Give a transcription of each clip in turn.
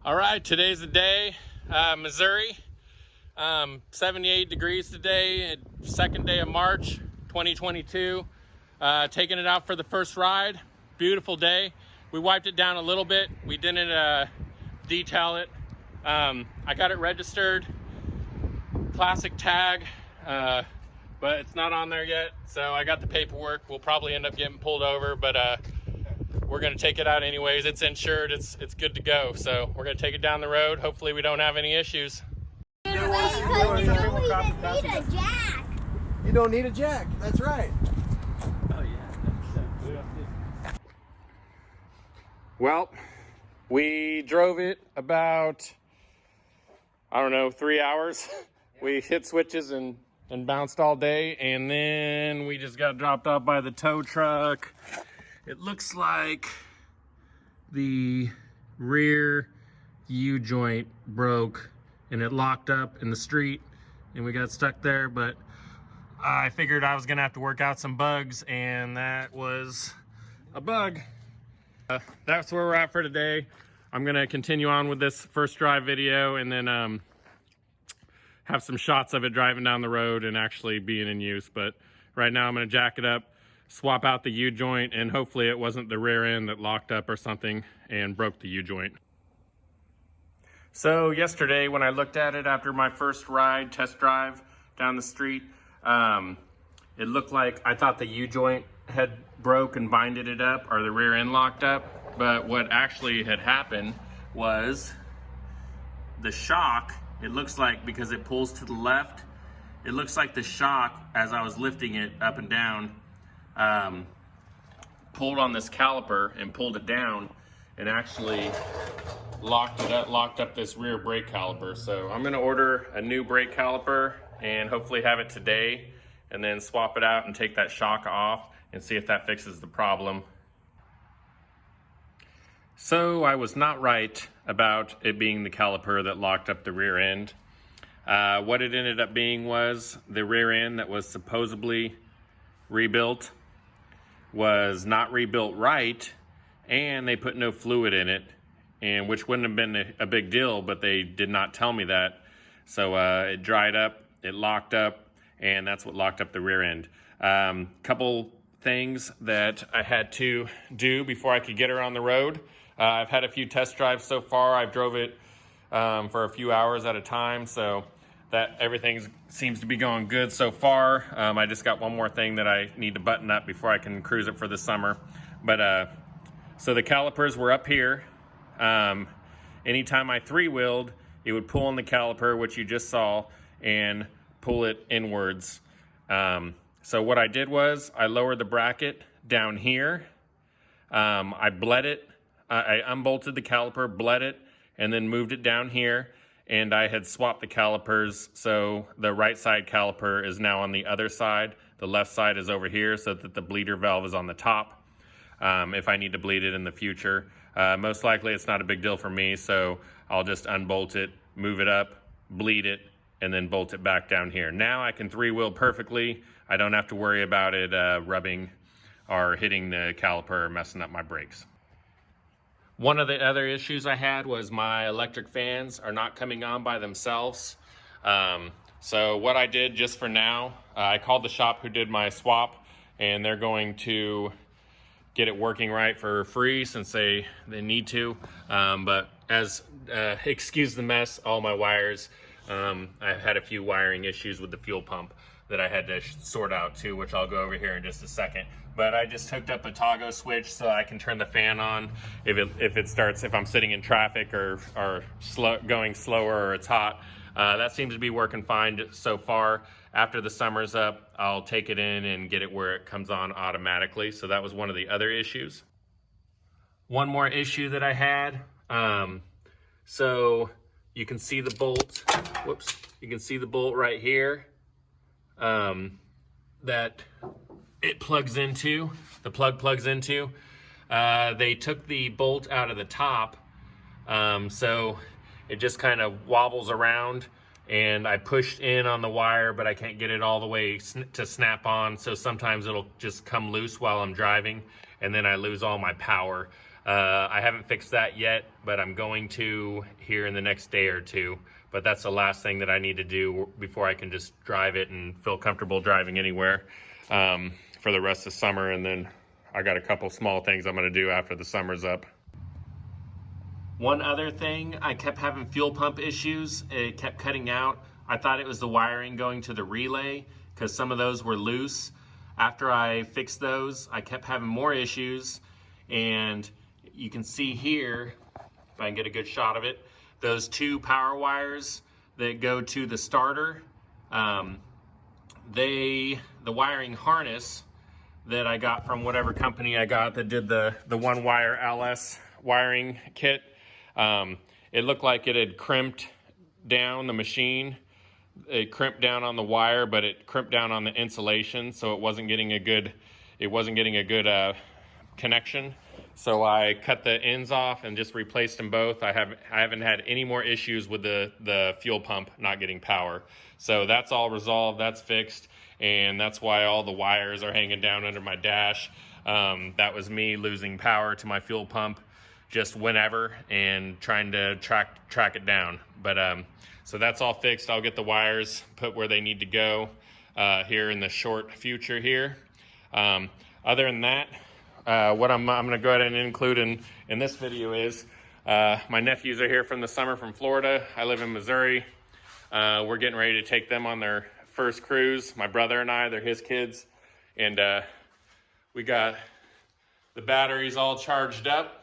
All right, today's the day. Missouri, 78 degrees today, second day of March 2022. Taking it out for the first ride. Beautiful day. We wiped it down a little bit. We didn't detail it. I got it registered, classic tag, but it's not on there yet. So I got the paperwork. We'll probably end up getting pulled over, but we're gonna take it out anyways. It's insured, it's good to go. So we're gonna take it down the road. Hopefully we don't have any issues. You don't even need a jack. You don't need a jack, that's right. Oh yeah. Well, we drove it about, I don't know, 3 hours. We hit switches and bounced all day, and then we just got dropped off by the tow truck. It looks like the rear U-joint broke and it locked up in the street and we got stuck there, but I figured I was gonna have to work out some bugs, and that was a bug. That's where we're at for today. I'm gonna continue on with this first drive video and then have some shots of it driving down the road and actually being in use. But right now I'm gonna jack it up, swap out the U-joint, and hopefully it wasn't the rear end that locked up or something and broke the U-joint. So yesterday when I looked at it after my first ride, test drive down the street, it looked like I thought the U-joint had broke and binded it up, or the rear end locked up. But what actually had happened was the shock, it looks like, because it pulls to the left, it looks like the shock, as I was lifting it up and down, pulled on this caliper and pulled it down and actually locked up this rear brake caliper. So I'm gonna order a new brake caliper and hopefully have it today, and then swap it out and take that shock off and see if that fixes the problem. So I was not right about it being the caliper that locked up the rear end. What it ended up being was the rear end that was supposedly rebuilt was not rebuilt right, and they put no fluid in it, and which wouldn't have been a big deal, but they did not tell me that. So it dried up, it locked up, and that's what locked up the rear end. Couple things that I had to do before I could get her on the road. I've had a few test drives so far. I've drove it for a few hours at a time, so that everything seems to be going good so far. I just got one more thing that I need to button up before I can cruise it for the summer. But so the calipers were up here. Anytime I three-wheeled, it would pull on the caliper, which you just saw, and pull it inwards. So what I did was I lowered the bracket down here. I bled it. I unbolted the caliper, bled it, and then moved it down here. And I had swapped the calipers, so the right side caliper is now on the other side. The left side is over here, so that the bleeder valve is on the top. If I need to bleed it in the future. Most likely it's not a big deal for me, so I'll just unbolt it, move it up, bleed it, and then bolt it back down here. Now I can three-wheel perfectly. I don't have to worry about it rubbing or hitting the caliper or messing up my brakes. One of the other issues I had was my electric fans are not coming on by themselves. So what I did just for now, I called the shop who did my swap, and they're going to get it working right for free since they need to. But as, excuse the mess, all my wires, I've had a few wiring issues with the fuel pump that I had to sort out too, which I'll go over here in just a second. But I just hooked up a toggle switch so I can turn the fan on if I'm sitting in traffic or going slower or it's hot. That seems to be working fine so far. After the summer's up, I'll take it in and get it where it comes on automatically. So that was one of the other issues. One more issue that I had. So you can see the bolt. Whoops. You can see the bolt right here. That it plugs into, the plug plugs into. They took the bolt out of the top, so it just kind of wobbles around, and I pushed in on the wire, but I can't get it all the way to snap on, so sometimes it'll just come loose while I'm driving, and then I lose all my power. I haven't fixed that yet, but I'm going to here in the next day or two. But that's the last thing that I need to do before I can just drive it and feel comfortable driving anywhere for the rest of summer. And then I got a couple small things I'm going to do after the summer's up. One other thing, I kept having fuel pump issues. It kept cutting out. I thought it was the wiring going to the relay because some of those were loose. After I fixed those, I kept having more issues. And you can see here, if I can get a good shot of it, those two power wires that go to the starter, the wiring harness that I got from whatever company I got that did the one wire LS wiring kit, it looked like it had crimped down the machine. It crimped down on the wire, but it crimped down on the insulation, so it wasn't getting a good connection. So I cut the ends off and just replaced them both. I haven't had any more issues with the fuel pump not getting power. So that's all resolved, that's fixed, and that's why all the wires are hanging down under my dash. That was me losing power to my fuel pump just whenever and trying to track it down. But so that's all fixed. I'll get the wires put where they need to go here in the short future here. Other than that, what I'm going to go ahead and include in this video is my nephews are here from the summer from Florida. I live in Missouri. We're getting ready to take them on their first cruise. My brother and I, they're his kids. And we got the batteries all charged up.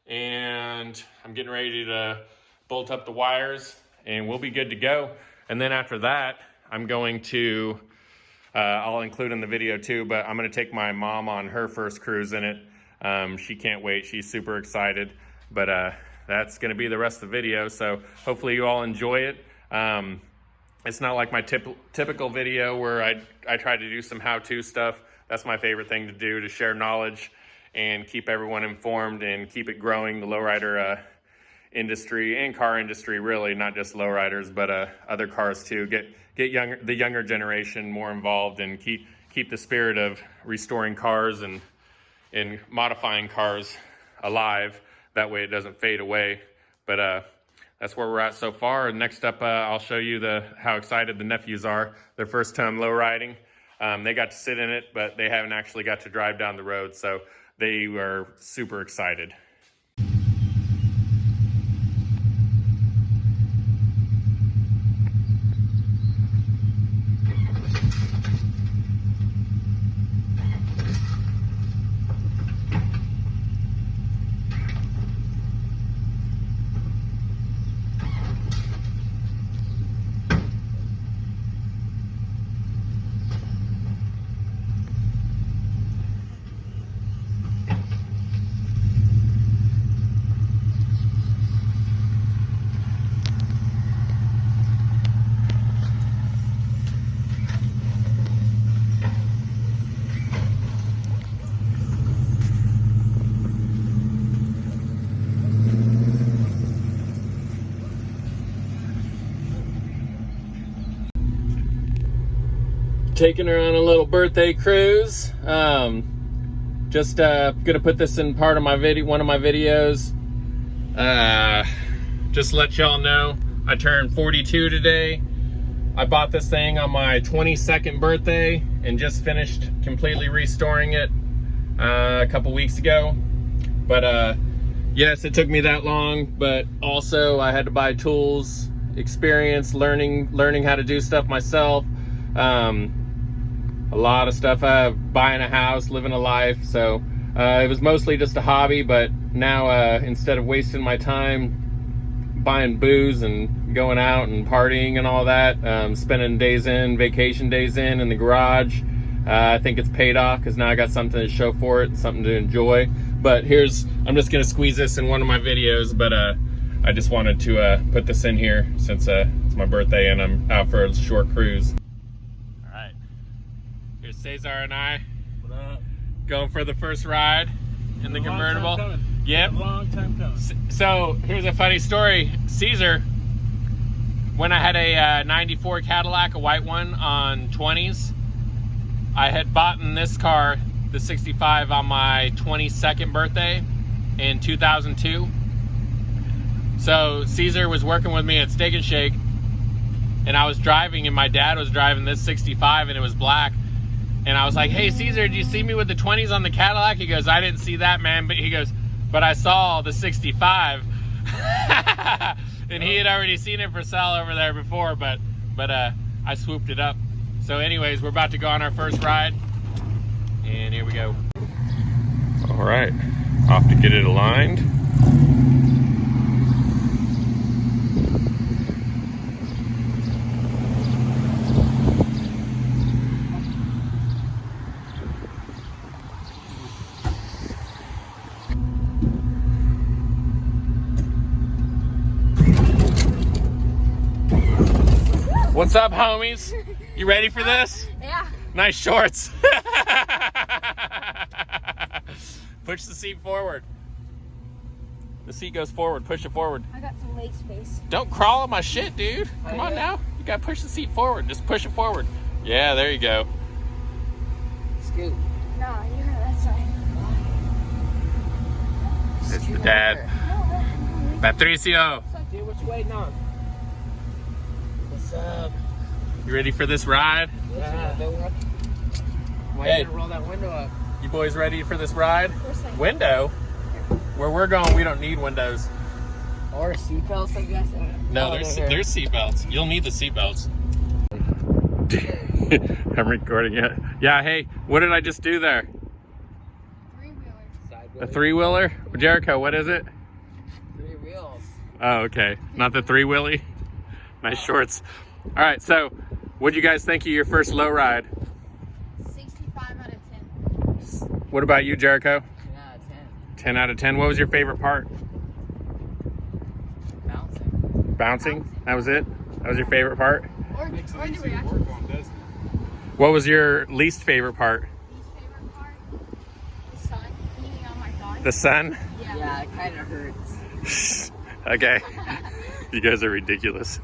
And I'm getting ready to bolt up the wires. And we'll be good to go. And then after that, I'm going to... I'll include in the video too, but I'm going to take my mom on her first cruise in it. She can't wait. She's super excited, but that's going to be the rest of the video. So hopefully you all enjoy it. It's not like my typical video where I try to do some how-to stuff. That's my favorite thing to do, to share knowledge and keep everyone informed and keep it growing, the lowrider industry and car industry, really, not just lowriders, but other cars too. Get the younger generation more involved and keep the spirit of restoring cars and modifying cars alive. That way it doesn't fade away. But that's where we're at so far. Next up, I'll show you how excited the nephews are. Their first time low riding. They got to sit in it, but they haven't actually got to drive down the road. So they were super excited. Taking her on a little birthday cruise. Just gonna put this in part of my video, one of my videos. Just to let y'all know, I turned 42 today. I bought this thing on my 22nd birthday and just finished completely restoring it a couple weeks ago. But yes, it took me that long, but also I had to buy tools, experience, learning how to do stuff myself. A lot of stuff, buying a house, living a life. So it was mostly just a hobby, but now instead of wasting my time buying booze and going out and partying and all that, spending vacation days in the garage, I think it's paid off because now I got something to show for it, something to enjoy. But I'm just gonna squeeze this in one of my videos, but I just wanted to put this in here since it's my birthday and I'm out for a short cruise. Here's Cesar and I. What up? Going for the first ride in the convertible. Yep. Long time coming. So here's a funny story. Caesar, when I had a 94 Cadillac, a white one on 20s, I had bought in this car, the 65, on my 22nd birthday. in 2002. So Caesar was working with me at Steak and Shake, and I was driving, and my dad was driving this 65, and it was black. And I was like, hey, Caesar, do you see me with the 20s on the Cadillac? He goes, I didn't see that, man. But he goes, but I saw the 65. And he had already seen it for sale over there before, but I swooped it up. So anyways, we're about to go on our first ride. And here we go. All right, off to get it aligned. What's up, homies? You ready for this? Yeah. Nice shorts. Push the seat forward. The seat goes forward. Push it forward. I got some leg space. Don't crawl on my shit, dude. Come on now. You gotta push the seat forward. Just push it forward. Yeah, there you go. Scoot. Nah, you're on that side. It's the dad. Patricio. What's up, dude? What you waiting on? What's up? You ready for this ride? Yeah. Why Hey. you gonna roll that window up? You boys ready for this ride? Of course I am. Window? Where we're going, we don't need windows. Or seatbelts, I guess. No, Oh, there's they're here. seatbelts. You'll need the seatbelts. I'm recording it. Yeah, hey, what did I just do there? A three-wheeler? Jericho, what is it? 3 wheels. Oh, okay. Not the three-wheelie? Nice shorts. All right, so what'd you guys think of your first low ride? 65 out of 10. What about you, Jericho? 10 out of 10. 10 out of 10. What was your favorite part? Bouncing. Bouncing? That was it? That was your favorite part? Or the reaction. What was your least favorite part? Least favorite part? The sun beating on my thigh. The sun? Yeah. Yeah, it kind of hurts. Okay. You guys are ridiculous.